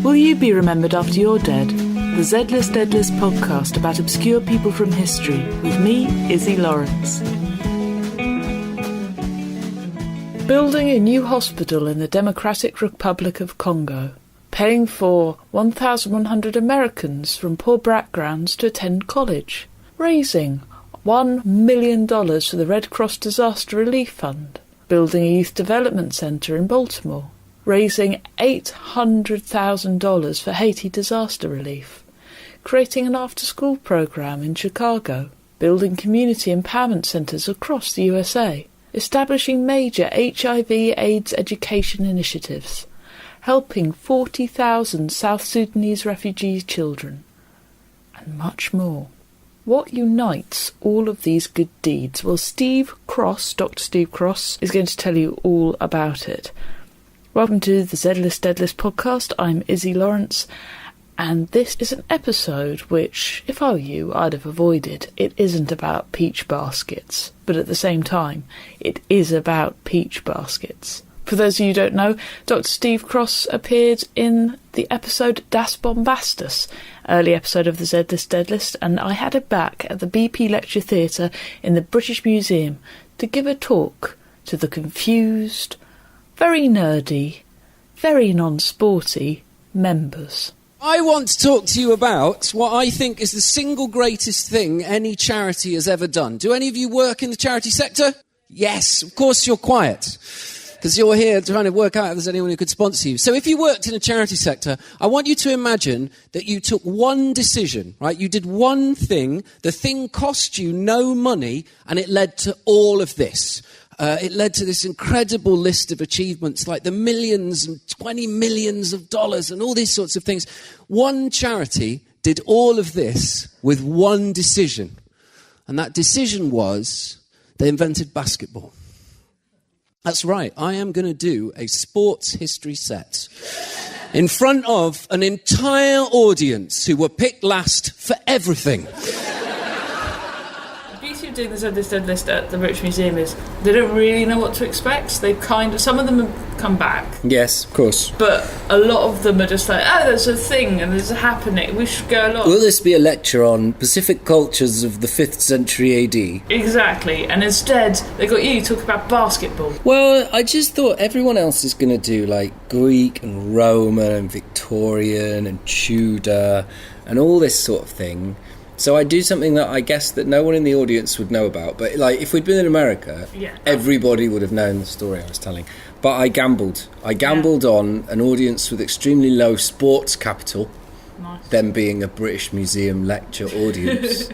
Will you be remembered after you're dead? The Z-List Deadlist podcast about obscure people from history with me, Izzy Lawrence. Building a new hospital in the Democratic Republic of Congo. Paying for 1,100 Americans from poor backgrounds to attend college. Raising $1 million for the Red Cross Disaster Relief Fund. Building a youth development centre in Baltimore. Raising $800,000 for Haiti disaster relief. Creating an after-school programme in Chicago. Building community empowerment centres across the USA. Establishing major HIV/AIDS education initiatives. Helping 40,000 South Sudanese refugee children. And much more. What unites all of these good deeds? Well, Dr. Steve Cross, is going to tell you all about it. Welcome to the Z-List Deadlist podcast. I'm Izzy Lawrence, and this is an episode which, if I were you, I'd have avoided. It isn't about peach baskets, but at the same time, it is about peach baskets. For those of you who don't know, Dr. Steve Cross appeared in the episode Das Bombastus, early episode of the Z-List Deadlist, and I had him back at the BP Lecture Theatre in the British Museum to give a talk to the confused, very nerdy, very non-sporty members. I want to talk to you about what I think is the single greatest thing any charity has ever done. Do any of you work in the charity sector? Yes, of course you're quiet, because you're here trying to work out if there's anyone who could sponsor you. So if you worked in a charity sector, I want you to imagine that you took one decision, right? You did one thing, the thing cost you no money, and it led to all of this. It led to this incredible list of achievements, like the millions and 20 millions of dollars and all these sorts of things. One charity did all of this with one decision. And that decision was they invented basketball. That's right, I am going to do a sports history set in front of an entire audience who were picked last for everything. The beauty of doing the Z-List Deadlist at the British Museum is they don't really know what to expect. They've some of them have come back. Yes, of course. But a lot of them are just like, oh, there's a thing and there's a happening. We should go along. Will this be a lecture on Pacific cultures of the 5th century AD? Exactly. And instead, they got you to talk about basketball. Well, I just thought everyone else is going to do like Greek and Roman and Victorian and Tudor and all this sort of thing. So I do something that I guess that no one in the audience would know about. But like, if we'd been in America, everybody would have known the story I was telling. But I gambled. On an audience with extremely low sports capital, them being a British Museum lecture audience.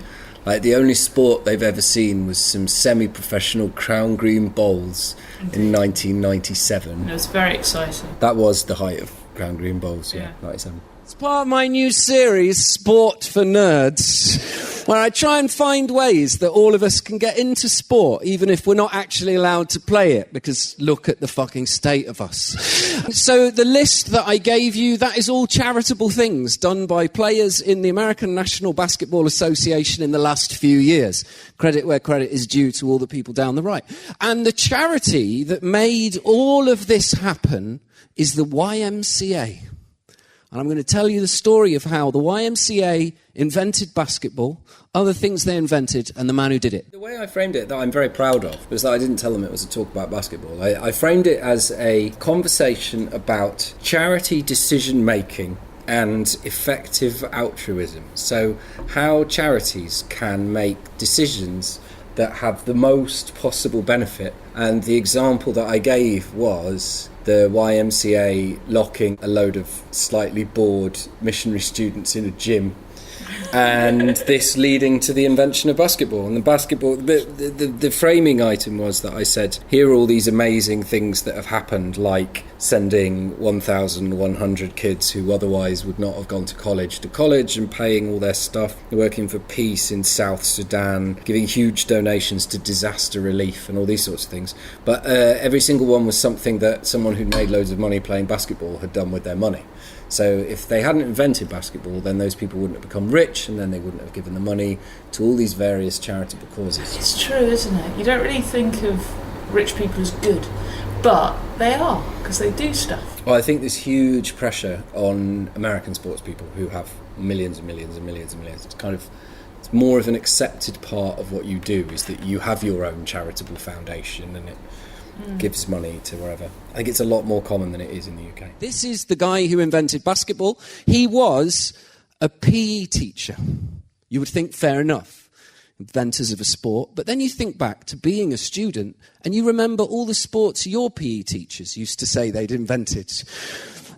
Like, the only sport they've ever seen was some semi-professional Crown Green Bowls in 1997. It was very exciting. That was the height of Crown Green Bowls, 97. It's part of my new series, Sport for Nerds, where I try and find ways that all of us can get into sport, even if we're not actually allowed to play it, because look at the fucking state of us. So the list that I gave you, that is all charitable things done by players in the American National Basketball Association in the last few years. Credit where credit is due to all the people down the right. And the charity that made all of this happen is the YMCA. And I'm going to tell you the story of how the YMCA invented basketball, other things they invented, and the man who did it. The way I framed it, that I'm very proud of, was that I didn't tell them it was a talk about basketball. I framed it as a conversation about charity decision-making and effective altruism. So how charities can make decisions that have the most possible benefit. And the example that I gave was the YMCA locking a load of slightly bored missionary students in a gym, and this leading to the invention of basketball. And the framing item was that I said, here are all these amazing things that have happened, like sending 1,100 kids who otherwise would not have gone to college and paying all their stuff, working for peace in South Sudan, giving huge donations to disaster relief and all these sorts of things. But every single one was something that someone who'd made loads of money playing basketball had done with their money. So if they hadn't invented basketball, then those people wouldn't have become rich, and then they wouldn't have given the money to all these various charitable causes. It's true, isn't it? You don't really think of rich people as good. but they are, because they do stuff. Well, I think there's huge pressure on American sports people who have millions and millions and millions and millions. It's more of an accepted part of what you do, is that you have your own charitable foundation and it gives money to wherever. I think it's a lot more common than it is in the UK. This is the guy who invented basketball. He was a PE teacher. You would think fair enough, inventors of a sport, but then you think back to being a student and you remember all the sports your PE teachers used to say they'd invented.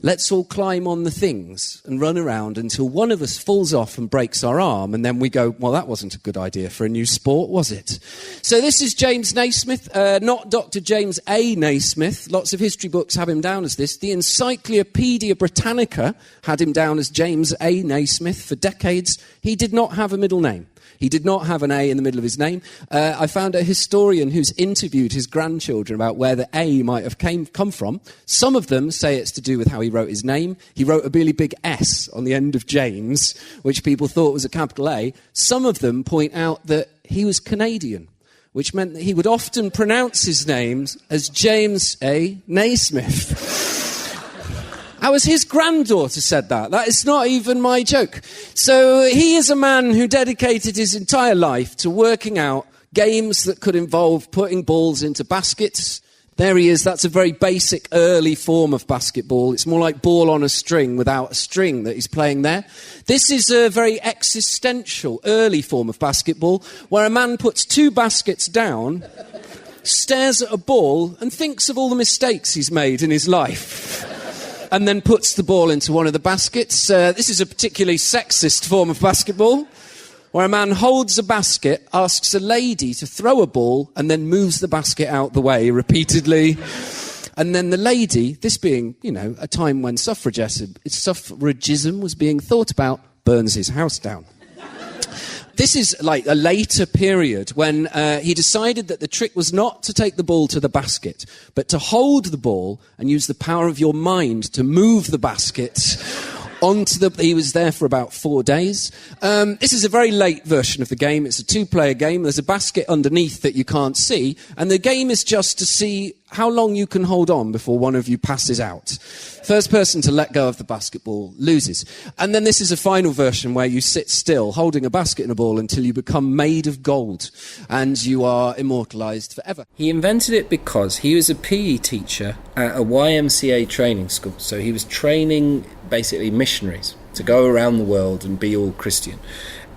Let's all climb on the things and run around until one of us falls off and breaks our arm, and then we go, well, that wasn't a good idea for a new sport, was it? So this is James Naismith, not Dr. James A. Naismith. Lots of history books have him down as this. The Encyclopaedia Britannica had him down as James A. Naismith for decades. He did not have a middle name. He did not have an A in the middle of his name. I found a historian who's interviewed his grandchildren about where the A might have come from. Some of them say it's to do with how he wrote his name. He wrote a really big S on the end of James, which people thought was a capital A. Some of them point out that he was Canadian, which meant that he would often pronounce his names as James A. Naismith. That was his granddaughter said that. That is not even my joke. So he is a man who dedicated his entire life to working out games that could involve putting balls into baskets. There he is. That's a very basic early form of basketball. It's more like ball on a string without a string that he's playing there. This is a very existential early form of basketball where a man puts two baskets down, stares at a ball and thinks of all the mistakes he's made in his life. And then puts the ball into one of the baskets. This is a particularly sexist form of basketball, where a man holds a basket, asks a lady to throw a ball, and then moves the basket out the way repeatedly. And then the lady, this being, a time when suffragism was being thought about, burns his house down. This is like a later period when he decided that the trick was not to take the ball to the basket, but to hold the ball and use the power of your mind to move the basket onto the... He was there for about 4 days. This is a very late version of the game. It's a 2-player game. There's a basket underneath that you can't see, and the game is just to see how long you can hold on before one of you passes out. First person to let go of the basketball loses. And then this is a final version where you sit still, holding a basket and a ball until you become made of gold, and you are immortalised forever. He invented it because he was a PE teacher at a YMCA training school. So he was training basically missionaries to go around the world and be all Christian.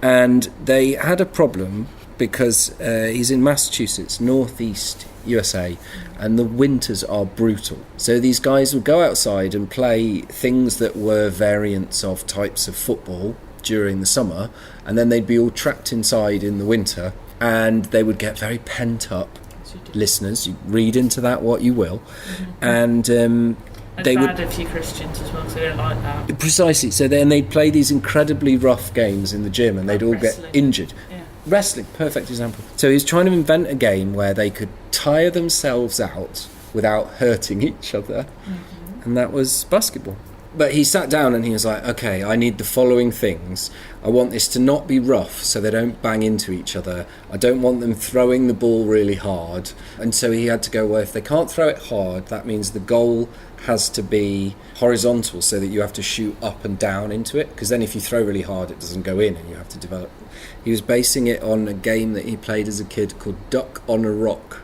And they had a problem because he's in Massachusetts, northeast USA, and the winters are brutal. So these guys would go outside and play things that were variants of types of football during the summer, and then they'd be all trapped inside in the winter, and they would get very pent up. Listeners, you read into that what you will. And they would a few Christians as well, because they don't like that. Precisely. So then they'd play these incredibly rough games in the gym, and they'd all get injured. Yeah. Wrestling, perfect example. So he was trying to invent a game where they could tire themselves out without hurting each other, and that was basketball. But he sat down and he was like, okay, I need the following things. I want this to not be rough so they don't bang into each other. I don't want them throwing the ball really hard. And so he had to go, well, if they can't throw it hard, that means the goal has to be horizontal so that you have to shoot up and down into it, because then if you throw really hard it doesn't go in and you have to develop. He was basing it on a game that he played as a kid called Duck on a Rock.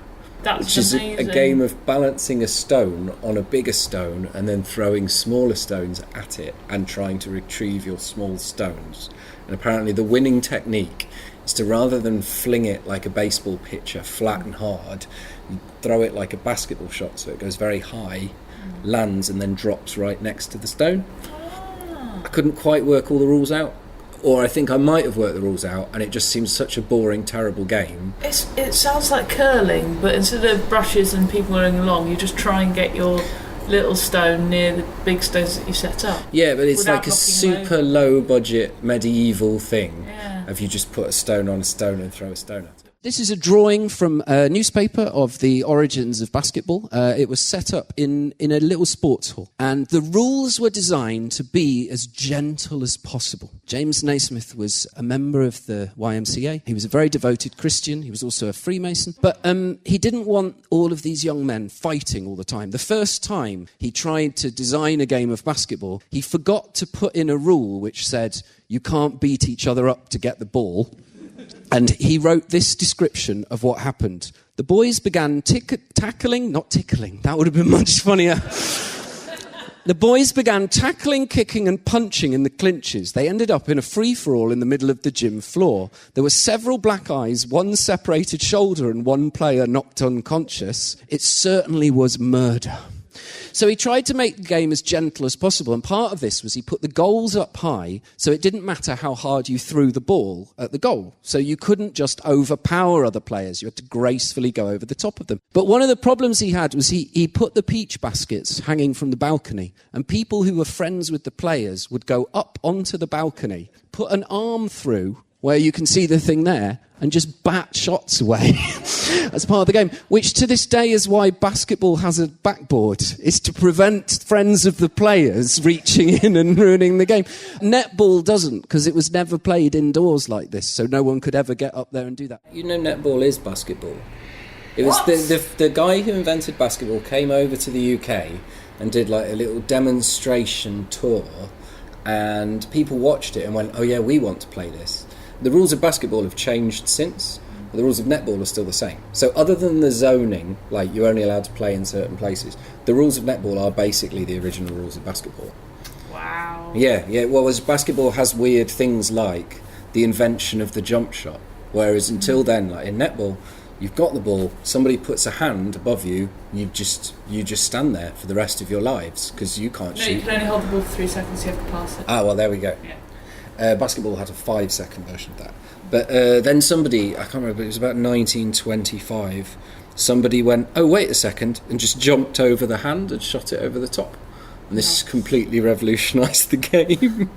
Which is a game of balancing a stone on a bigger stone and then throwing smaller stones at it and trying to retrieve your small stones. And apparently the winning technique is to, rather than fling it like a baseball pitcher flat and hard, you throw it like a basketball shot, so it goes very high, lands and then drops right next to the stone. I couldn't quite work all the rules out. Or I think I might have worked the rules out, and it just seems such a boring, terrible game. It sounds like curling, but instead of brushes and people going along, you just try and get your little stone near the big stones that you set up. Yeah, but it's like a super low-budget medieval thing. Yeah. If you just put a stone on a stone and throw a stone at it. This is a drawing from a newspaper of the origins of basketball. It was set up in a little sports hall. And the rules were designed to be as gentle as possible. James Naismith was a member of the YMCA. He was a very devoted Christian. He was also a Freemason. But he didn't want all of these young men fighting all the time. The first time he tried to design a game of basketball, he forgot to put in a rule which said, you can't beat each other up to get the ball. And he wrote this description of what happened. The boys began tackling, not tickling, that would have been much funnier. The boys began tackling, kicking and punching in the clinches. They ended up in a free-for-all in the middle of the gym floor. There were several black eyes, one separated shoulder and one player knocked unconscious. It certainly was murder. So he tried to make the game as gentle as possible, and part of this was he put the goals up high, so it didn't matter how hard you threw the ball at the goal. So you couldn't just overpower other players, you had to gracefully go over the top of them. But one of the problems he had was he put the peach baskets hanging from the balcony, and people who were friends with the players would go up onto the balcony, put an arm through where you can see the thing there, and just bat shots away as part of the game, which to this day is why basketball has a backboard, is to prevent friends of the players reaching in and ruining the game. Netball doesn't, because it was never played indoors like this, so no one could ever get up there and do that. You know, netball is basketball. It was the guy who invented basketball came over to the UK and did like a little demonstration tour, and people watched it and went, oh yeah, we want to play this. The rules of basketball have changed since, but the rules of netball are still the same. So other than the zoning, like you're only allowed to play in certain places, the rules of netball are basically the original rules of basketball. Wow. Yeah. Well, as basketball has weird things like the invention of the jump shot, whereas until then, like in netball, you've got the ball, somebody puts a hand above you, you just stand there for the rest of your lives because you can't shoot. No, you can only hold the ball for 3 seconds, you have to pass it. Ah, well, there we go. Yeah. Basketball had a 5-second version of that. But then somebody, I can't remember, it was about 1925, somebody went, oh, wait a second, and just jumped over the hand and shot it over the top. And this completely revolutionised the game.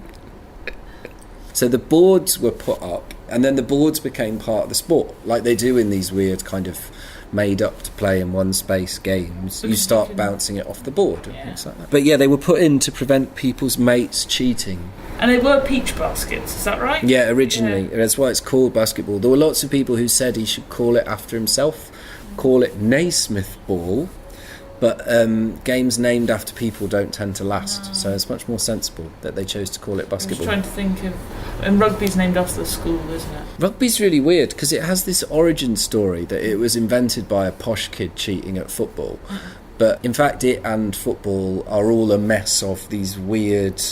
So the boards were put up, and then the boards became part of the sport, like they do in these weird kind of made-up to play in one space games. You start bouncing it off the board and things like that. But yeah, they were put in to prevent people's mates cheating. And they were peach baskets, is that right? Yeah, originally. Yeah. That's why it's called basketball. There were lots of people who said he should call it after himself, call it Naismith ball, but games named after people don't tend to last, so it's much more sensible that they chose to call it basketball. I'm just trying to think of... And rugby's named after the school, isn't it? Rugby's really weird, because it has this origin story that it was invented by a posh kid cheating at football. But in fact, it and football are all a mess of these weird...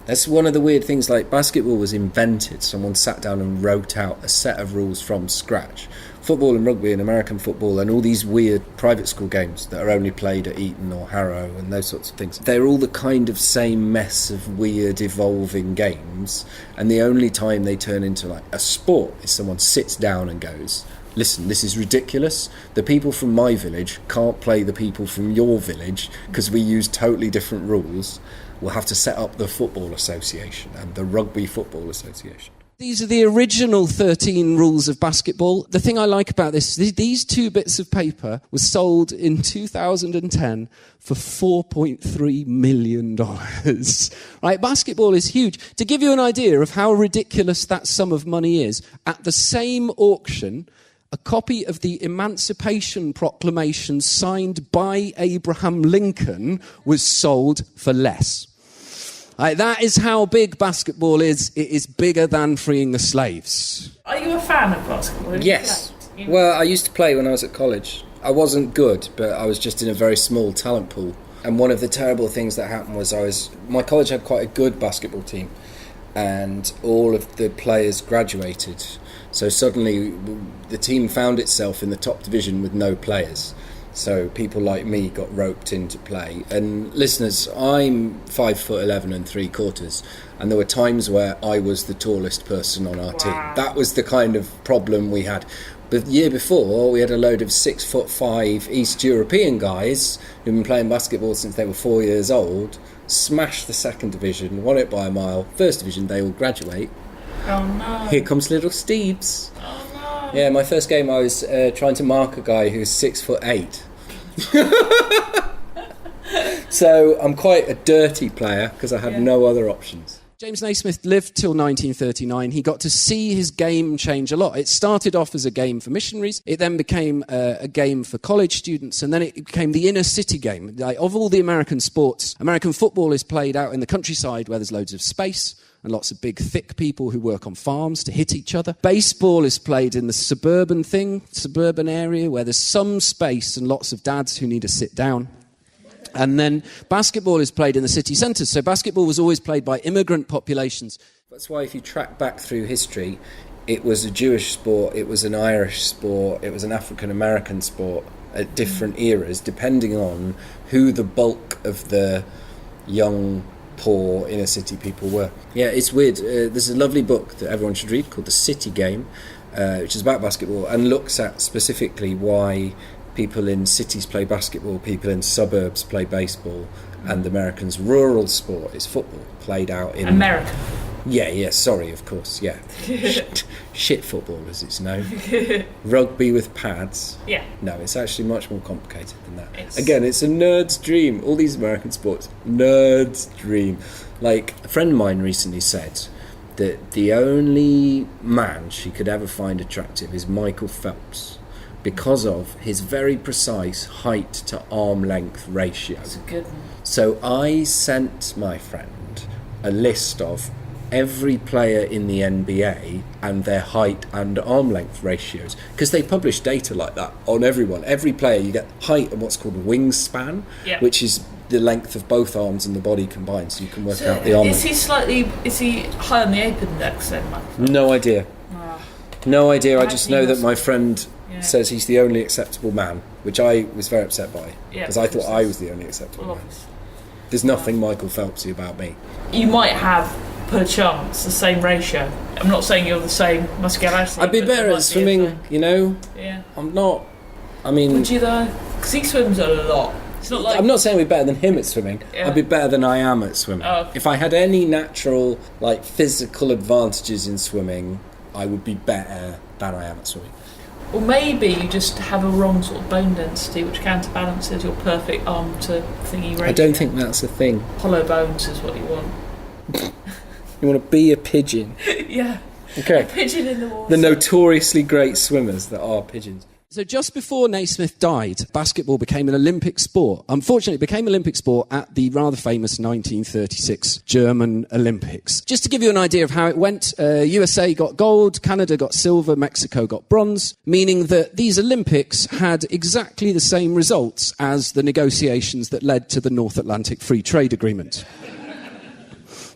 That's one of the weird things, like basketball was invented, someone sat down and wrote out a set of rules from scratch. Football and rugby and American football and all these weird private school games that are only played at Eton or Harrow and those sorts of things, they're all the kind of same mess of weird evolving games, and the only time they turn into like a sport is someone sits down and goes, listen, this is ridiculous. The people from my village can't play the people from your village because we use totally different rules. We'll have to set up the Football Association and the Rugby Football Association. These are the original 13 rules of basketball. The thing I like about this, these 2 bits of paper were sold in 2010 for $4.3 million. Right, basketball is huge. To give you an idea of how ridiculous that sum of money is, at the same auction, a copy of the Emancipation Proclamation signed by Abraham Lincoln was sold for less. That is how big basketball is. It is bigger than freeing the slaves. Are you a fan of basketball? Yes. Well, I used to play when I was at college. I wasn't good, but I was just in a very small talent pool. And one of the terrible things that happened was my college had quite a good basketball team, and all of the players graduated. So suddenly the team found itself in the top division with no players. So people like me got roped into play. And listeners, I'm 5'11" and 3/4, and there were times where I was the tallest person on our team. That was the kind of problem we had. But the year before, we had a load of 6'5" East European guys who'd been playing basketball since they were 4 years old, smashed the second division, won it by a mile. First division, they all graduate. Oh no. Here comes little Steves. Oh Yeah, my first game I was trying to mark a guy who's 6'8". So I'm quite a dirty player because I had no other options. James Naismith lived till 1939. He got to see his game change a lot. It started off as a game for missionaries. It then became a game for college students, and then it became the inner city game. Like, of all the American sports, American football is played out in the countryside where there's loads of space and lots of big, thick people who work on farms to hit each other. Baseball is played in the suburban area where there's some space and lots of dads who need to sit down. And then basketball is played in the city centres. So basketball was always played by immigrant populations. That's why if you track back through history, it was a Jewish sport, it was an Irish sport, it was an African-American sport at different eras, depending on who the bulk of the young, poor, inner-city people were. Yeah, it's weird. There's a lovely book that everyone should read called The City Game, which is about basketball and looks at specifically why people in cities play basketball, people in suburbs play baseball, and Americans' rural sport is football, played out in... America. Yeah, sorry, of course, yeah. Shit football, as it's known. Rugby with pads. Yeah. No, it's actually much more complicated than that. Again, it's a nerd's dream. All these American sports, nerd's dream. Like, a friend of mine recently said that the only man she could ever find attractive is Michael Phelps, because of his very precise height to arm length ratio. That's a good one. So I sent my friend a list of every player in the NBA and their height and arm length ratios, because they publish data like that on everyone. Every player, you get height and what's called wingspan, which is the length of both arms and the body combined, so you can work out the arm length. Is he high on the ape index then, Michael? No idea. No idea. I just know that my friend says he's the only acceptable man, which I was very upset by, because I thought I was the only acceptable man. There's nothing Michael Phelpsy about me. You might have, per chance, the same ratio. I'm not saying you're the same muscularity. I'd be better at swimming, you know? Yeah. I'm not... I mean... Would you though? Because he swims a lot. It's not like... I'm not saying we're better than him at swimming. Yeah. I'd be better than I am at swimming. Oh, okay. If I had any natural, physical advantages in swimming, I would be better than I am at swimming. Or maybe you just have a wrong sort of bone density, which counterbalances your perfect arm to thingy ratio. I don't think that's a thing. Hollow bones is what you want. You want to be a pigeon. Yeah. Okay. A pigeon in the water. The notoriously great swimmers that are pigeons. So just before Naismith died, basketball became an Olympic sport. Unfortunately, it became an Olympic sport at the rather famous 1936 German Olympics. Just to give you an idea of how it went, USA got gold, Canada got silver, Mexico got bronze, meaning that these Olympics had exactly the same results as the negotiations that led to the North Atlantic Free Trade Agreement.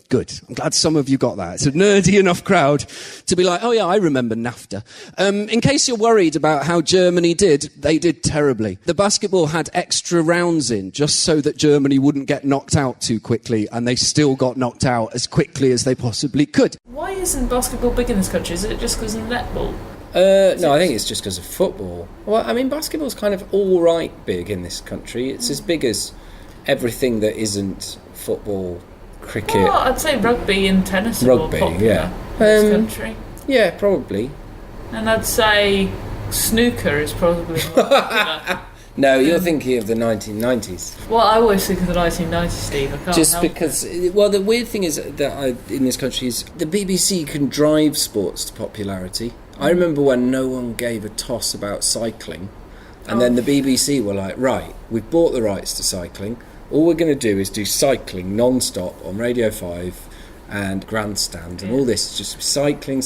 Good. I'm glad some of you got that. It's a nerdy enough crowd to be like, oh yeah, I remember NAFTA. In case you're worried about how Germany did, they did terribly. The basketball had extra rounds in just so that Germany wouldn't get knocked out too quickly, and they still got knocked out as quickly as they possibly could. Why isn't basketball big in this country? Is it just because of netball? No, I think it's just because of football. Well, I mean, basketball's kind of all right big in this country. It's as big as everything that isn't football. Cricket. Well, I'd say rugby and tennis are more popular in this country. Yeah, probably. And I'd say snooker is probably more popular. No, you're thinking of the 1990s. Well, I always think of the 1990s, Steve. I can't Just help because... it. Well, the weird thing is that in this country is the BBC can drive sports to popularity. I remember when no one gave a toss about cycling, and then the BBC were like, right, we've bought the rights to cycling. All we're going to do is do cycling non-stop on Radio 5 and Grandstand and all this, just cycling,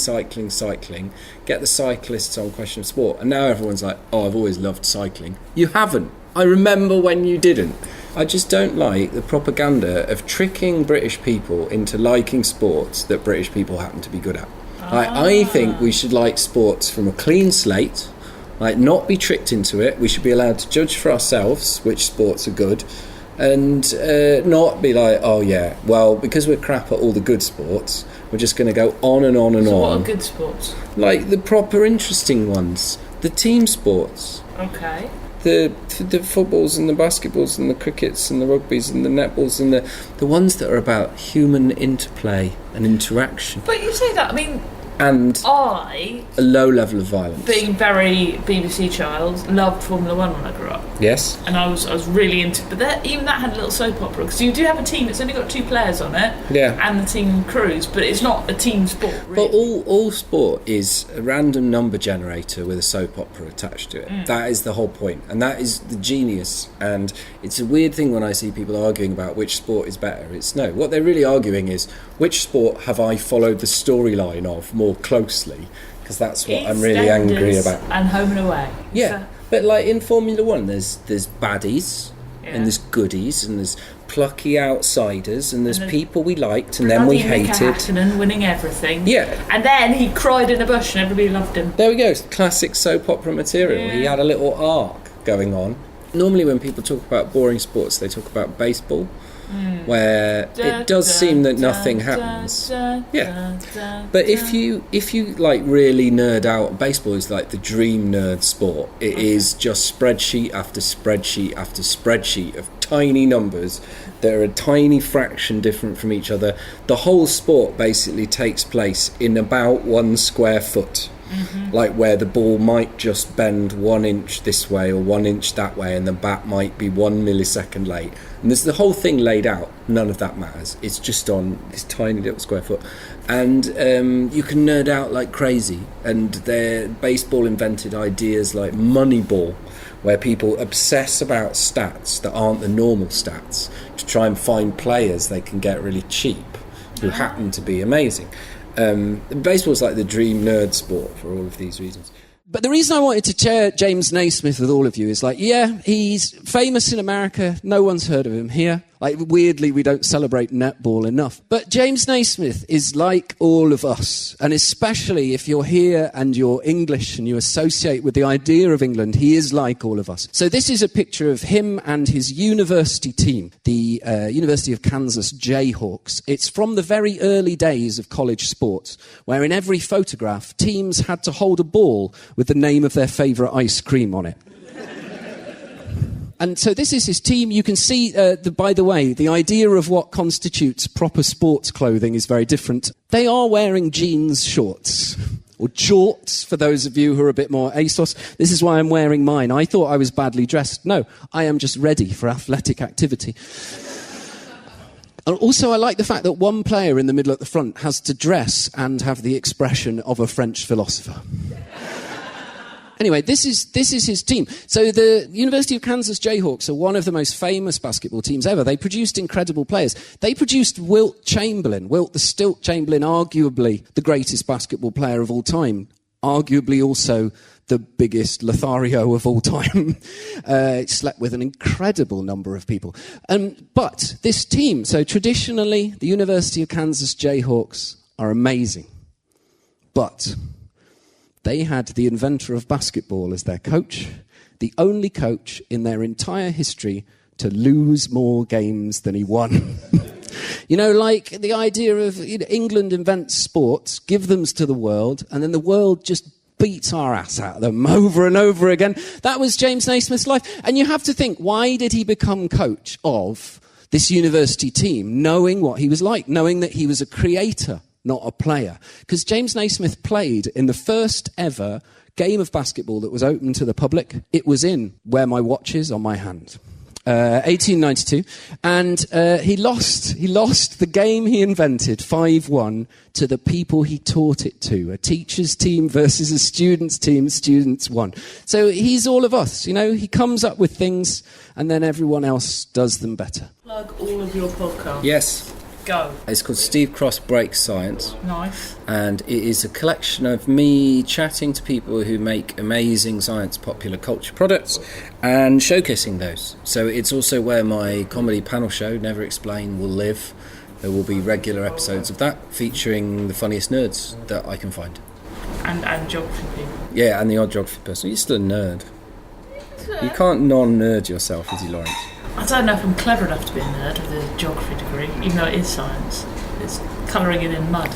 get the cyclists on Question of Sport. And now everyone's like, oh, I've always loved cycling. You haven't. I remember when you didn't. I just don't like the propaganda of tricking British people into liking sports that British people happen to be good at. I think we should like sports from a clean slate, not be tricked into it. We should be allowed to judge for ourselves which sports are good, and not be like, oh yeah, well, because we're crap at all the good sports, we're just going to go on and on and on. What are good sports? Like the proper interesting ones, the team sports. Okay. The footballs and the basketballs and the crickets and the rugbies and the netballs and the ones that are about human interplay and interaction. But you say that, I mean, and I, a low level of violence. being very BBC child, loved Formula One when I grew up. Yes. And I was really into it. But even that had a little soap opera, because you do have a team, it's only got 2 players on it, and the team crews, but it's not a team sport, really. But all sport is a random number generator with a soap opera attached to it. That is the whole point, and that is the genius. And it's a weird thing when I see people arguing about which sport is better. It's no, what they're really arguing is, which sport have I followed the storyline of more closely? Because that's what I'm really angry about. And Home and Away. Yeah, but like in Formula One, there's baddies, and there's goodies, and there's plucky outsiders, and there's people we liked and then we hated. Hakkinen winning everything. Yeah. And then he cried in a bush and everybody loved him. There we go, classic soap opera material. Yeah. He had a little arc going on. Normally when people talk about boring sports, they talk about baseball, where it does seem that nothing happens. But if you like really nerd out, baseball is like the dream nerd sport. It is just spreadsheet after spreadsheet after spreadsheet of tiny numbers that are a tiny fraction different from each other. The whole sport basically takes place in about 1 square foot. Like where the ball might just bend 1 inch this way or 1 inch that way, and the bat might be 1 millisecond late. And there's the whole thing laid out. None of that matters. It's just on this tiny little square foot. And you can nerd out like crazy. And baseball invented ideas like Moneyball, where people obsess about stats that aren't the normal stats to try and find players they can get really cheap who happen to be amazing. Baseball's like the dream nerd sport for all of these reasons. But the reason I wanted to share James Naismith with all of you is like, yeah, he's famous in America. No one's heard of him here. Like, weirdly, we don't celebrate netball enough. But James Naismith is like all of us. And especially if you're here and you're English and you associate with the idea of England, he is like all of us. So this is a picture of him and his university team, the University of Kansas Jayhawks. It's from the very early days of college sports, where in every photograph, teams had to hold a ball with the name of their favourite ice cream on it. And so this is his team. You can see, by the way, the idea of what constitutes proper sports clothing is very different. They are wearing jeans shorts, or jorts for those of you who are a bit more ASOS. This is why I'm wearing mine. I thought I was badly dressed. No, I am just ready for athletic activity. And also, I like the fact that one player in the middle at the front has to dress and have the expression of a French philosopher. Anyway, this is his team. So the University of Kansas Jayhawks are one of the most famous basketball teams ever. They produced incredible players. They produced Wilt Chamberlain. Wilt the Stilt Chamberlain, arguably the greatest basketball player of all time. Arguably also the biggest Lothario of all time. Slept with an incredible number of people. But this team, so traditionally, the University of Kansas Jayhawks are amazing. But they had the inventor of basketball as their coach, the only coach in their entire history to lose more games than he won. You know, like the idea of England invents sports, give them to the world, and then the world just beats our ass out of them over and over again. That was James Naismith's life. And you have to think, why did he become coach of this university team, knowing what he was like, knowing that he was a creator, not a player? Because James Naismith played in the first ever game of basketball that was open to the public. It was in Where My Watch Is on My Hand. 1892, and he lost the game he invented 5-1 to the people he taught it to. A teacher's team versus a student's team. Students won. So he's all of us, you know. He comes up with things and then everyone else does them better. Plug all of your podcasts. Yes. Go. It's called Steve Cross Breaks Science. Nice. And it is a collection of me chatting to people who make amazing science popular culture products and showcasing those. So it's also where my comedy panel show, Never Explain, will live. There will be regular episodes of that featuring the funniest nerds that I can find. And geography people. Yeah, and the odd geography person. You're still a nerd. You can't non-nerd yourself, Izzy Lawrence. I don't know if I'm clever enough to be a nerd with a geography degree, even though it is science. It's colouring it in mud,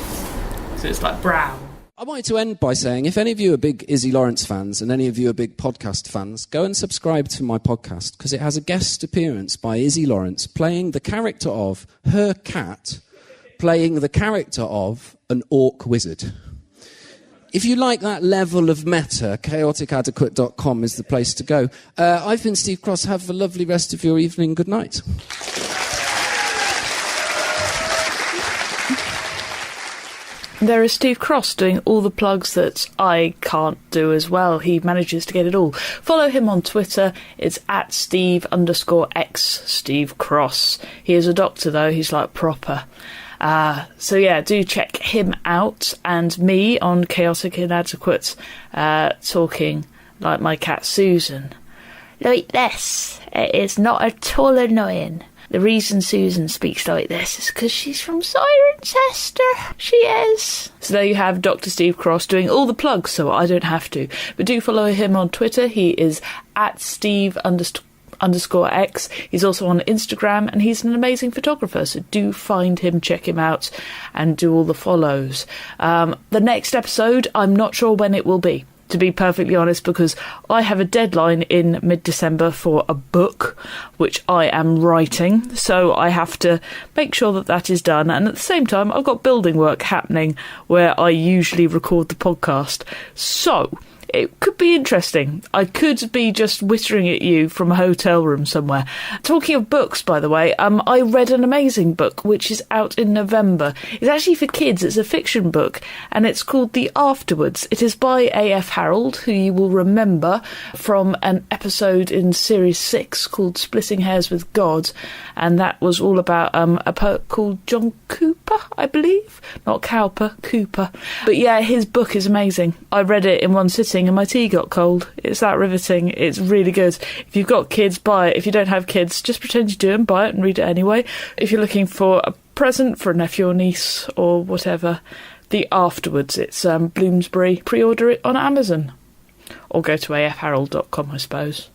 so it's like brown. I wanted to end by saying, if any of you are big Izzy Lawrence fans and any of you are big podcast fans, go and subscribe to my podcast, because it has a guest appearance by Izzy Lawrence playing the character of her cat, playing the character of an orc wizard. if you like that level of meta, chaoticadequate.com is the place to go. I've been Steve Cross. Have a lovely rest of your evening. Good night. There is Steve Cross doing all the plugs that I can't do as well. He manages to get it all. Follow him on Twitter. It's at Steve_X Steve Cross. He is a doctor though. He's like proper. So yeah, do check him out. And me on Chaotic Inadequate, talking like my cat Susan. Like this. It is not at all annoying. The reason Susan speaks like this is because she's from Cirencester. She is. So there you have Dr. Steve Cross doing all the plugs, so I don't have to. But do follow him on Twitter. He is at Steve_X. He's also on Instagram, and he's an amazing photographer. So do find him, check him out, and do all the follows. The next episode, I'm not sure when it will be, to be perfectly honest, because I have a deadline in mid-December for a book which I am writing, so I have to make sure that that is done. And at the same time, I've got building work happening where I usually record the podcast, so it could be interesting. I could be just whittering at you from a hotel room somewhere. Talking of books, by the way, I read an amazing book which is out in November. It's actually for kids. It's a fiction book, and it's called The Afterwards. It is by A.F. Harold, who you will remember from an episode in Series 6 called Splitting Hairs with God, and that was all about a poet called John Cooper, I believe. Not Cowper, Cooper. But yeah, his book is amazing. I read it in one sitting and my tea got cold. It's that riveting. It's really good. If you've got kids, buy it. If you don't have kids, just pretend you do and buy it and read it anyway. If you're looking for a present for a nephew or niece or whatever, The Afterwards. It's Bloomsbury. Pre-order it on Amazon. Or go to afharold.com, I suppose.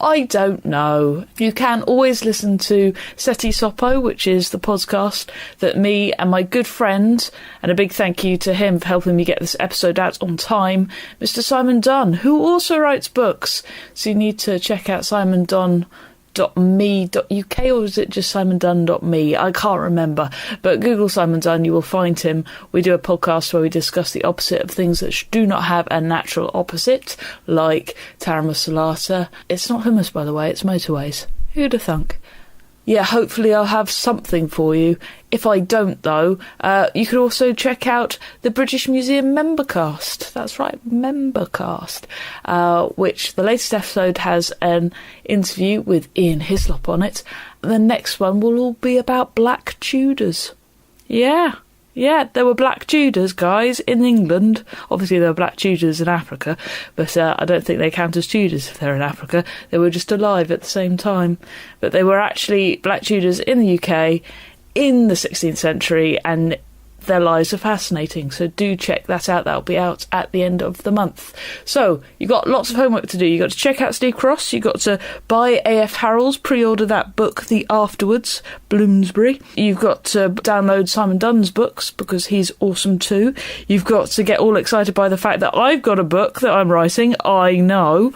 I don't know. You can always listen to Seti Sopo, which is the podcast that me and my good friend, and a big thank you to him for helping me get this episode out on time, Mr. Simon Dunn, who also writes books. So you need to check out simondunn.me.uk, or is it just simondunn.me? I can't remember. But Google Simon Dunn, you will find him. We do a podcast where we discuss the opposite of things that do not have a natural opposite, like Tarama Salata. It's not hummus, by the way, it's motorways. Who'd have thunk? Yeah, hopefully I'll have something for you. If I don't, though, you could also check out the British Museum Membercast. That's right, Membercast, which the latest episode has an interview with Ian Hislop on it. The next one will all be about Black Tudors. Yeah, there were Black Tudors, guys, in England. Obviously, there were Black Tudors in Africa, but I don't think they count as Tudors if they're in Africa. They were just alive at the same time. But they were actually Black Tudors in the UK in the 16th century, and their lives are fascinating. So do check that out. That'll be out at the end of the month. So you've got lots of homework to do. You've got to check out Steve Cross. You've got to buy A.F. Harold's, pre-order that book, The Afterwards, Bloomsbury. You've got to download Simon Dunn's books because he's awesome too. You've got to get all excited by the fact that I've got a book that I'm writing. I know.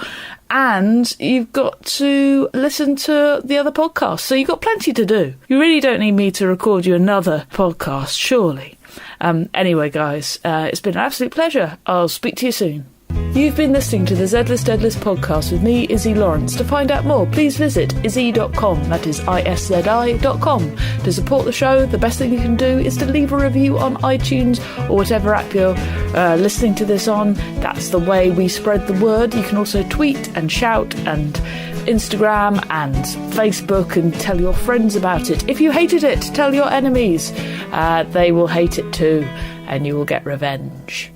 And you've got to listen to the other podcasts. So you've got plenty to do. You really don't need me to record you another podcast, surely. Anyway, guys, it's been an absolute pleasure. I'll speak to you soon. You've been listening to the Z-List Deadlist podcast with me, Izzy Lawrence. To find out more, please visit izzy.com, that is ISZI.com. To support the show, the best thing you can do is to leave a review on iTunes or whatever app you're listening to this on. That's the way we spread the word. You can also tweet and shout and Instagram and Facebook and tell your friends about it. If you hated it, tell your enemies. They will hate it too, and you will get revenge.